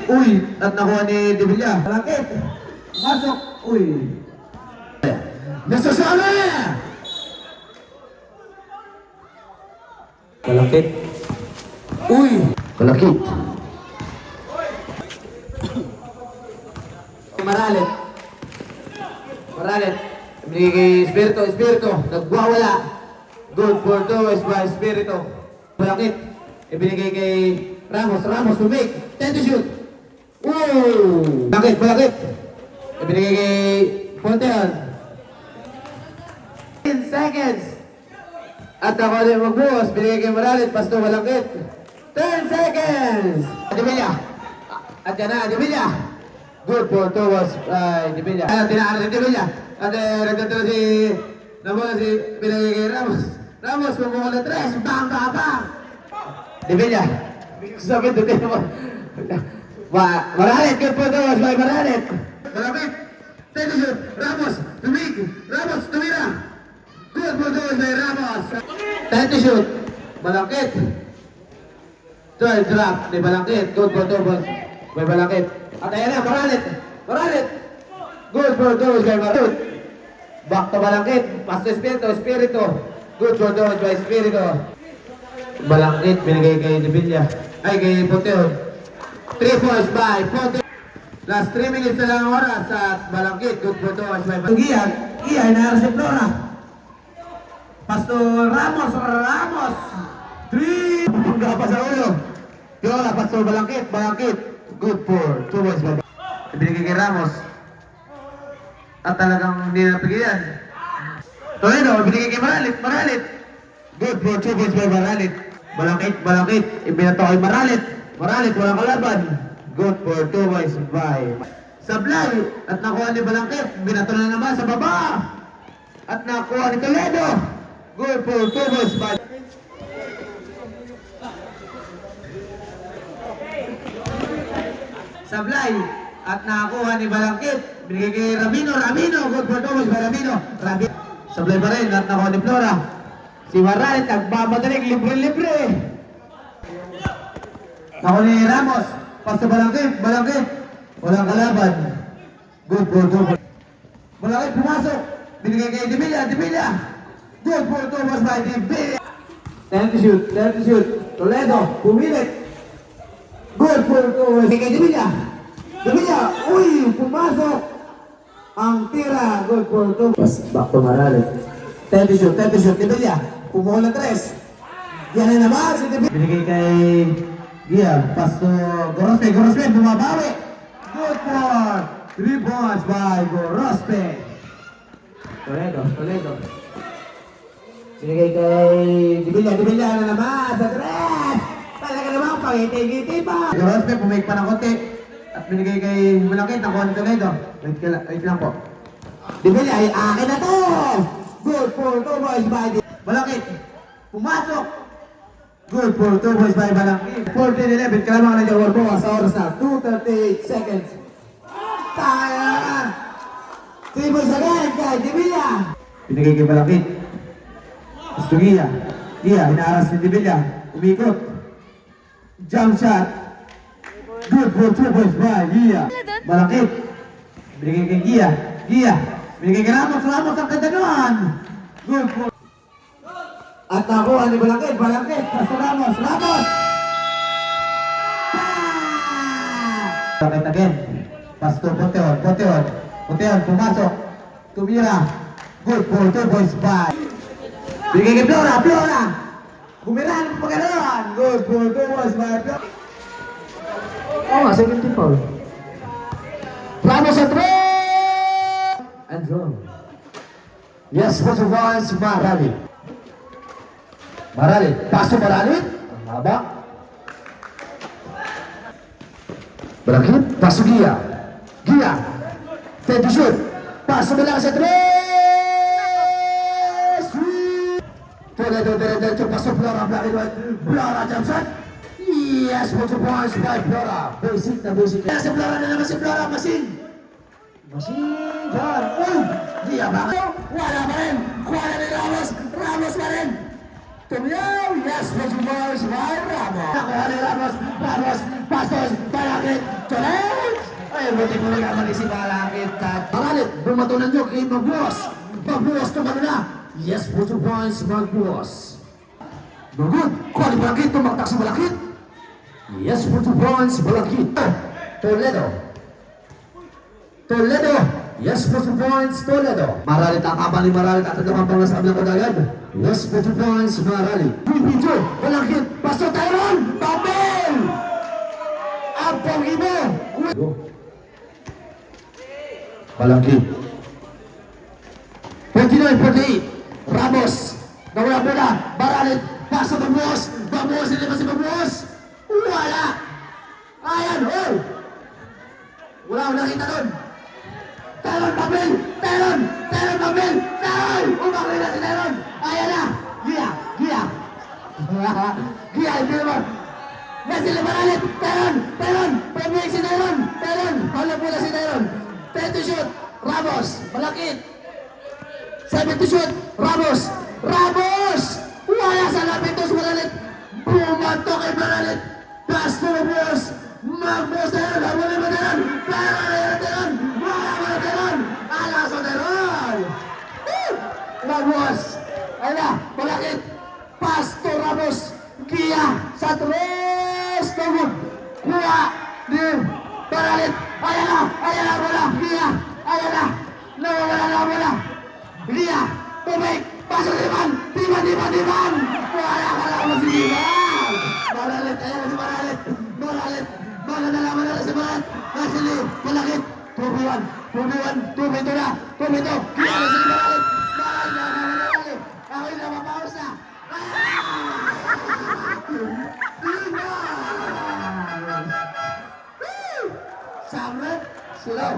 Uy! At nakuha ni De Villa. Malakit! Masok! Uy! Nasasali! Malakit. Uy! Malakit! Maralit! Maralit! Binigay Espiritu, Espiritu! Nagwawala! Good for two is by Espiritu. Malakit! Ibinigay kay Ramos, Ramos to make! 10 to shoot! Woo! Malakit, malakit! Ibinigay kay Fonteon. 10 seconds! At ako rin magbuhos, binigay kay Maralit, pasto malakit. 10 seconds! Adibilla! At yan na, Adibilla! Good for two was Adibilla. At tinaan si Adibilla. At nagtatalo si... Nabola si... Binigay kay Ramos. Ramos, pumuha na 3. Bang, bang, bang! Adibilla. Sabi doon din naman. Maralit, good for two was by Maralit. Malapit! Take a shoot! Ramos! Tumig! Ramos! Tumira! Good for two was by Ramos. 10 to shoot. Balangkit. Third drop ni Balangkit. Good for two was by Balangkit. At ayan na, Maralit. Maralit. Good for two was by Maralit. Back to Balangkit. Pass to Espiritu. Espiritu. Good for two was by Espiritu. Balangkit. Binigay kay De Villa. Ay, kay Ponteon. 3 points by Ponteon. Last 3 minutes na lang ang oras at Balangkit. Good for two was by Balangkit. Iyan na si Flora. Pastor Ramos, Ramos. 3. Pagka pa sa ulo. Yola, Pastor Balangkit, Balangkit. Good for 2 points by ibinigay kay Ramos. At talagang hindi napigilan. Toledo, ibinigay kay Maralit, Maralit. Good for 2 points by Maralit. Balangkit, Balangkit. Ibinato kay Maralit. Maralit, walang kalaban. Good for 2 points by Sablay. At nakuha ni Balangkit. Binato na naman sa baba. At nakuha ni Toledo. Good for 2 points by Sablay. At nakakuha ni Balangkit. Binigay kay Ramino. Ramino. Good for 2 points by Ramino. Ramino. Sablay pa rin. At nakuha ni Flora. Si Maralit. Nagbabadaling libre-libre. Nakuha ni Ramos. Pasto Balangkit. Balangkit. Walang kalaban. Good for 2 points. Balangkit pumasok. Binigay kay De Villa. De Villa. Good for 2 points by De Villa. 10 to shoot. 10 to shoot. Toledo. Pumilit. Good for 2 points. Kay De Villa. De Villa. Uy! Pumasok. Ang tira. Good for 2 points. Back to Maralit. 10 to shoot. 10 to shoot. De Villa. Pumuha na 3. Yan na naman si De Villa. Binigay kay Gia. Pasto Gorospe. Gorospe. Bumabawi. Good for 3 points by Gorospe. Toledo. Toledo. Binigay kay De Villa. De Villa na naman sa 3. Talaga naman pangiti-ngiti pa. Gorospe pumake pa ng konti. At binigay kay Malakit ng konti Toledo. Wait lang po. De Villa ay akin na to. Good for 2 points by Malakit. Pumasok. Good for 2 points by Balangkit. 14-11. Kailangan na dyan po sa oras na 2:38 seconds. Tayo na. 3 points again kay De Villa. Binigay kay Balangkit. Gusto Gia. Gia, inaaras ni De Villa. Umikot. Jump shot. Good for 2 points by Gia. Balangkit. Binigay kay Gia. Gia. Binigay kay Ramos. Ramos ang ganda nun. Good for... At nakuha ni Balangkit. Balangkit. Pasto Ramos. Ramos. Balangkit again. Pasto Ponteon. Ponteon. Ponteon. Pumasok. Tumira. Good for 2 points by. Bigay kay Flora. Flora. Bumiran. Paganoon. Good for 2 points by Flora. Oh, nga, 70 foul. Ramos sa 3. And draw. Yes, for 2 points. Maralit. Maralit. Paso Maralit. Ang haba. Balangkit. Paso Gia. Gia. 10 to shoot. Paso mo lang sa 3. Sweet. Toledo, diretso. Paso Flora. Black and white. Flora jump shot. Yes, for 2 points by Flora. Basic na basic. Kaya si Flora na naman si Flora. Masin. Masin. Diyan. Uy. Gia bakit? Wala pa rin. Wala ni Ramos. Ramos pa rin. Tumiyaw, yes, for 2 points by Ramos. Nakuha ni Ramos, Ramos, Pastos, Balangkit. Baralit, challenge! Ay, buti mo lang naman si Balakid. Baralit, bumatunan nyo kay Magbuwas. Magbuwas tumalo na. Yes, 2 points, Magbuwas. Good. Kuha ni Balakid, tumaktak si Balakid. Yes, 2 points, Balakid. Toledo. Toledo. Yes, 2 points, Toledo. Maralit ang kapan ni Maralit at ang pang nasa kabilang kagagad. Yes, 2 points, Maralit. Pipito, Balakid, Pastor Tyron, Babel! Ang pogi mo! Balakid. 29-48. Ramos. Nawala bola. Maralit. Pasok Magbuwas. Magbuwas, hindi ba si Magbuwas? Wala. Ayan, oh! Wala akong nakita doon. Tyron, Babel! Tyron! Tyron, Babel! Tyron! Umakli na si Tyron! Ayan na! Gia! Gia! Gia, hindi naman! Nasili Maralit! Tyron! Tyron! Pabalik si Tyron! Tyron! Wala pula si Tyron! 10 to shoot! Ramos! Balakid! 7 to shoot! Ramos! Ramos! Wala sa lapitos Maralit! Bumanto kay Maralit! Pass to Magbuwas! Magbuwas Tyron! Habulin mo Tyron! Tyron! Tyron! Alas o Tyron! Magbuwas! Ayun na! Balakid! Pass to Ramos! Gia! Sa 3! Tugod! Kuha! Di! Maralit! Ayan na! Ayan na! Bola! Gia! Ayan na! Nawawala na bola! Gia! Pumik! Pasok Diman! Diman! Wala ka lang si Diman! Maralit! Ayan na si Maralit! Maralit! Maralit si Maralit! Nasili! Balakid! 2v1! 2v2 na! 2v2! Gia na si Maralit! Maralit! Ako'y napapaus na! Diman! Samret! Silaw!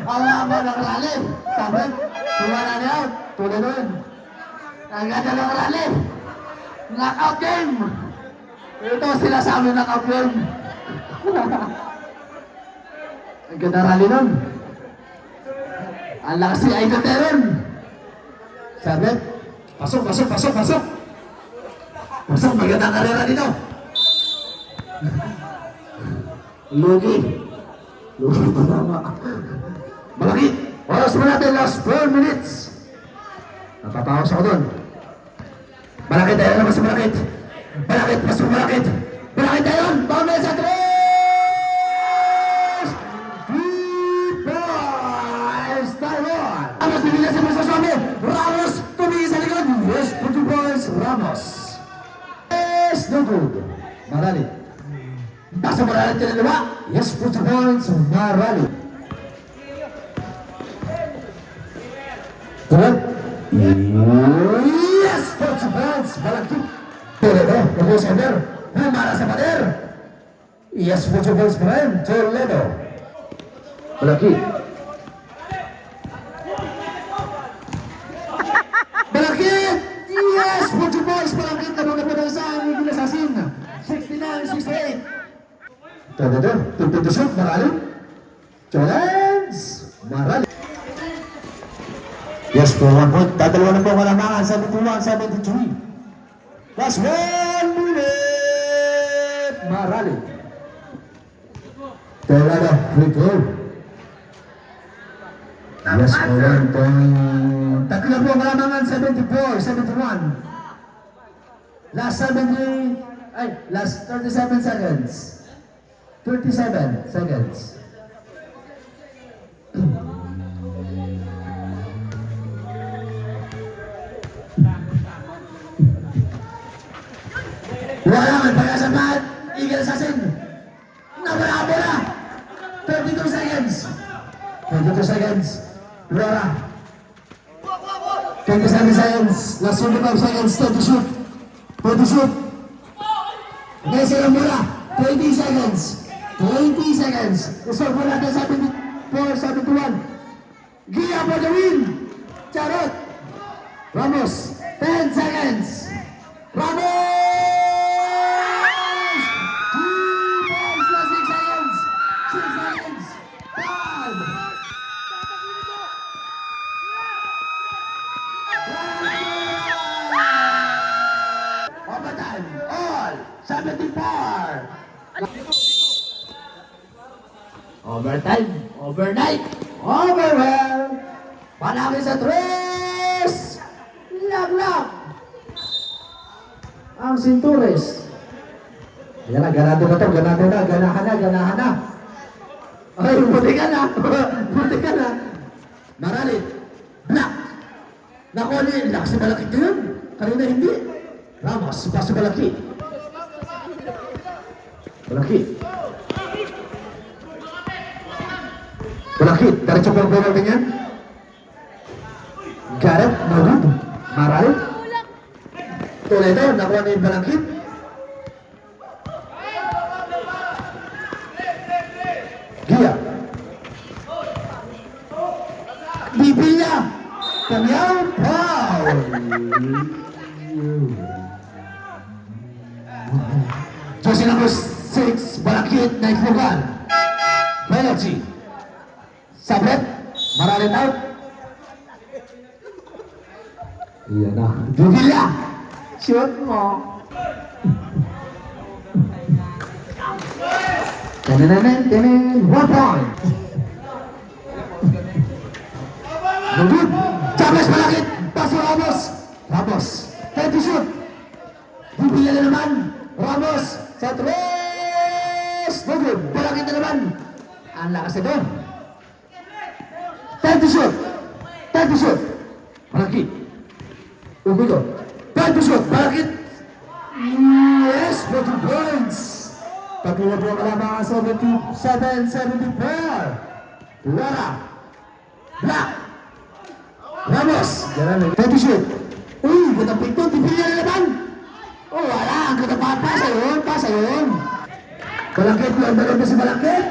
Ang haba ng lalim! Samret! Tumana niya out! Tulad doon! Ang ganda ng lalim! Knockout game! Ito sila sa amin knockout game! Ang ganda rally nun! Ang lakas si Idol Teron! Samret! Pasok! Pasok! Magandang karera dito! Lugi pa tama. Balakid. Oras mo natin, last 4 minutes. Napatawas ako doon. Balakid, tayo naman si Balakid. Balakid, pasok Balakid. Balakid tayo. Bawal sa 3! 3 points. Taiwan. Ramos, bibigyan si Mr. Swami. Ramos, tumingin sa likod. Yes, 2 points. Ramos. Yes, no good. Maralit. Basta Maralit ka na diba? Yes, 2 points. Maralit. Good. Yes, 2 points. Balakid. Toledo, nabos ender. Humara sa pader. Yes, 2 points pa rin. Toledo. Balakid. Balakid! Yes, 2 points. Balakid na mga padasan. Hindi nasasin. 69-68. Toledo, tuntun to shoot, Maralit. Challenge! Maralit. Yes, for 1 point. Dadalawa na po kalamangan, 71-73. Last 1 minute! Maralit. Toledo, free throw. Yes, for 1 point. Tatlo na po kalamangan, 74-71. Last 37 seconds. 37 seconds. Wala man pagkasapat. Eagle Assassin. Nawala bola. 32 seconds. 22 seconds. Lora. 27 seconds. Last 25 seconds. 30 shoot. 40 shoot. Ngayon silang bola. 20 seconds. 20 seconds. Resolve mo natin 74-71. Gia for the win. Charot. Ramos. 10 seconds. Ramos! 2 points na 6 seconds. 6 seconds. 5. Overtime. All. 74. Overtime, overnight, overwhelm. Panaki sa tres. Lag. Ang Sintures. Yan na, ganado na to, ganahan na. Ay, buti ka na. Maralit. Black. Naku, lakas na malaki ko yun. Kanina hindi. Ramos, paso malaki. Malaki, diretso po ang natin yan. Gareth, no good. Maralit. Toledo, nakuha na yung balangkit. Gia. Bibilla. Kamyaw, foul. Jersey number 6, balangkit na itlugan. Penalty. Sabret, Maralit out. Iyan na. Bibilla. Shoot mo. Tenen, 1 point. No good. Chavez malakit. Paso Ramos. Time to shoot. Bibilla na naman. Ramos. Sa tres. No good. Malakit na naman. Ang lakas na doon. Time to shoot. Malakit. Ugulo. Time to shoot. Malakit. Yes, 40 points. Tatlo na po ang kalamangan 77-74. Wala. Black. Ramos. Time to shoot. Uy, gandang pinto. Bibilla na naman. Oh, wala. Ang ganda pa. Pasa yun. Malakit. London na si Malakit.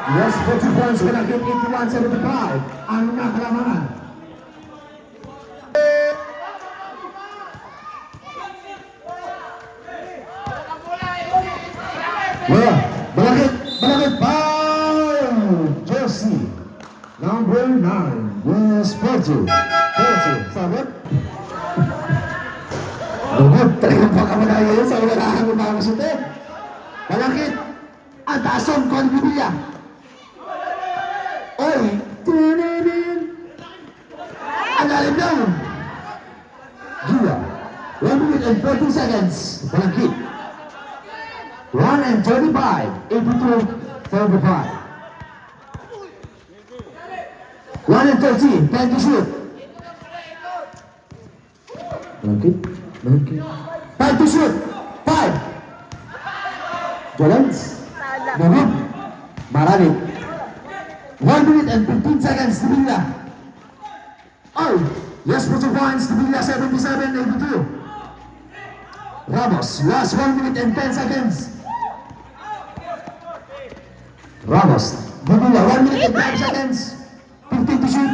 Yes, 40 points. Malakit. 81-75. Ang nakalamangan. Yeah, Malakit, foul! Jersey, number 9, yes, 40, sabot. Lugod, talagang pagkamalaya yun sa ularahan ng mga masute. Malakit, ang tason ko ang Bibilla. Oy, tininin. Ang lalim daw. Gia, 1 minute and 40 seconds. Malakit. 1 and 35, 82, 35. 1 and 13, time to shoot. Malakit. Time to shoot. 5. Jolens. Nagod. Maralit. 1 minute and 15 seconds to Bibilla. Oh, yes, put your points to Bibilla, 77, 82. Ramos, last 1 minute and 10 seconds. Ramos, Bibilla, 1 minute and 5 seconds. 15 to shoot.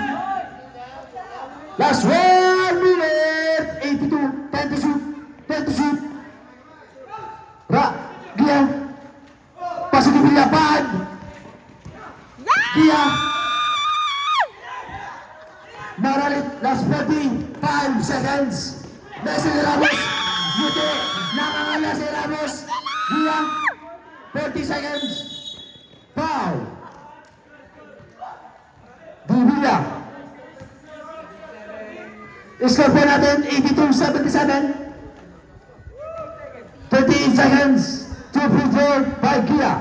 Last 1 minute, 82, 10 to shoot. Gia. Pasok Bibilla, pad. Gia. Maralit, last 45 seconds. Messi Ramos. Buti, nakangala si Ramos. Gia. 40 seconds. Foul. Bibilla. Score po natin 82-77. 38 seconds. 2 free throw by Gia.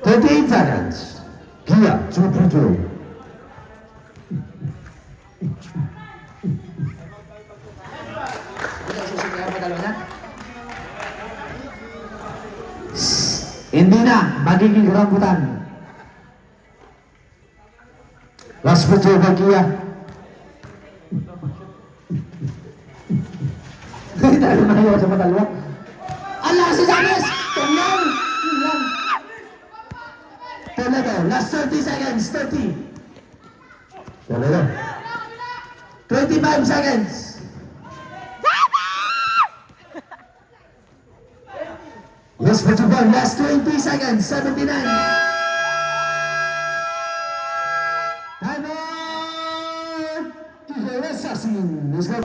38 seconds. Gia, 2 free throw. Hindi na magiging rambutan. Last free throw by Gia. Hindi tayo mahiwa sa matalwa. Allah si James! Tingnan! Toledo, last 30 seconds. 30. Toledo. 25 seconds. Yes, Portugal, last 20 seconds. 79. Time out! Let's go.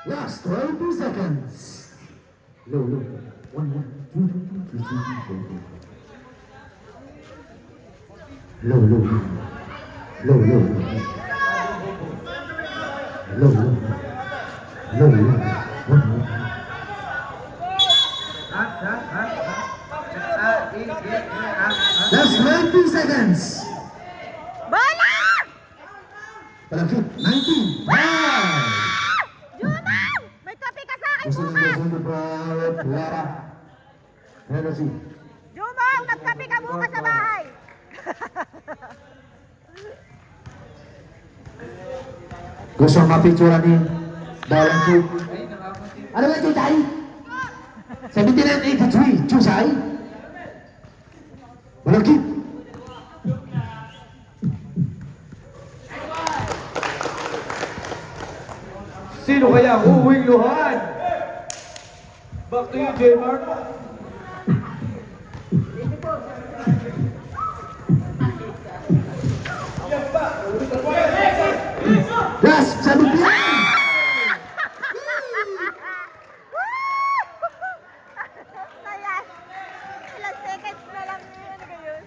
Last 20 seconds. Low, low. 1, 1, 2, 2, 2, 3, 3, 4, 4. Low, low. Low, low. Low, low. Low, low. 1, 1. Last 20 seconds. Bola! Palagkit. 19. Wow! Junang! May kape ka sa akin Gusto bukas! nyo ba, Lara? Energy. Jumong, nagkape ka bukas sa bahay! Gusto mo mapicturean ni Dalang Chu? Ano ba ito, Chay? 7983, Chusay? Malagkit. Sino kaya ang uuwing luhan? Back to you, J. Mark. Yes, 7 p.m. Ayan. Ilang seconds na lang yun ngayon.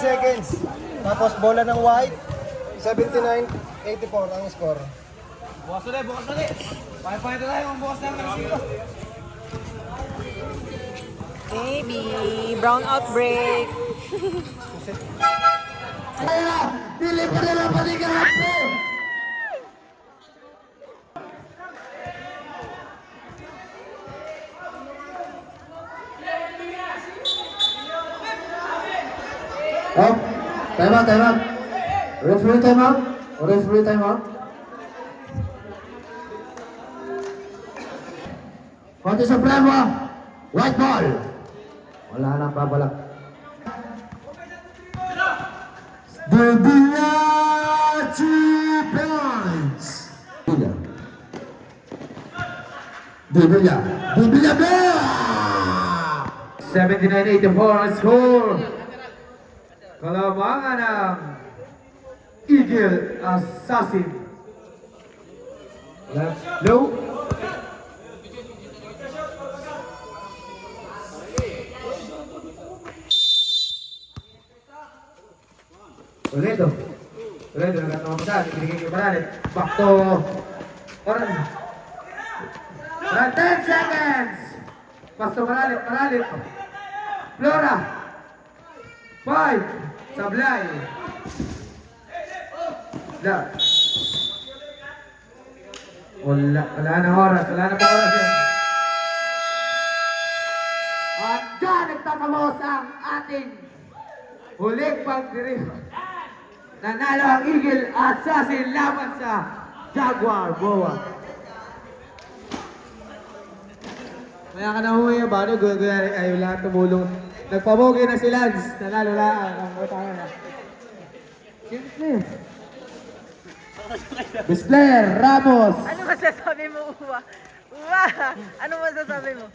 Seconds. Tapos bola ng white. 79-84 ang score. Bukas ulit, bukas ulit. Pakipakita tayo kung bukas namin ang sino. Baby, brown outbreak. Kaya, pili pa nila panigarap mo. Oh, time out, time out. Referee time out. Referee time out. Konti Supremo, white ball. Wala nang babalak. Bibilla 2 points. Bibilla. Bibilla ball. 79-84 ang score. Kalamangan ng Eagle Assassin. Low. Ulit. Nagkatamasan. Ibigay ko Maralit. Back to Oran. 10 seconds. Pass to Maralit. Flora. 5. Sablay. Wala na oras. Yan. At dyan nagtatapos ang ating huling pagdirim. Nanalo ang Eagle Assassin laban sa Jaguar Boa. Maya ka na humiya ba? Ayaw lahat tumulong. Nagpabogi na si Lance. Nanalo lang. Ang utang na. Siyempre. Best player, Ramos. Ano masasabi mo, Uwa? Uwa, ano masasabi mo?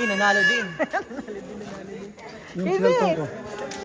Nanalo din. Kasi,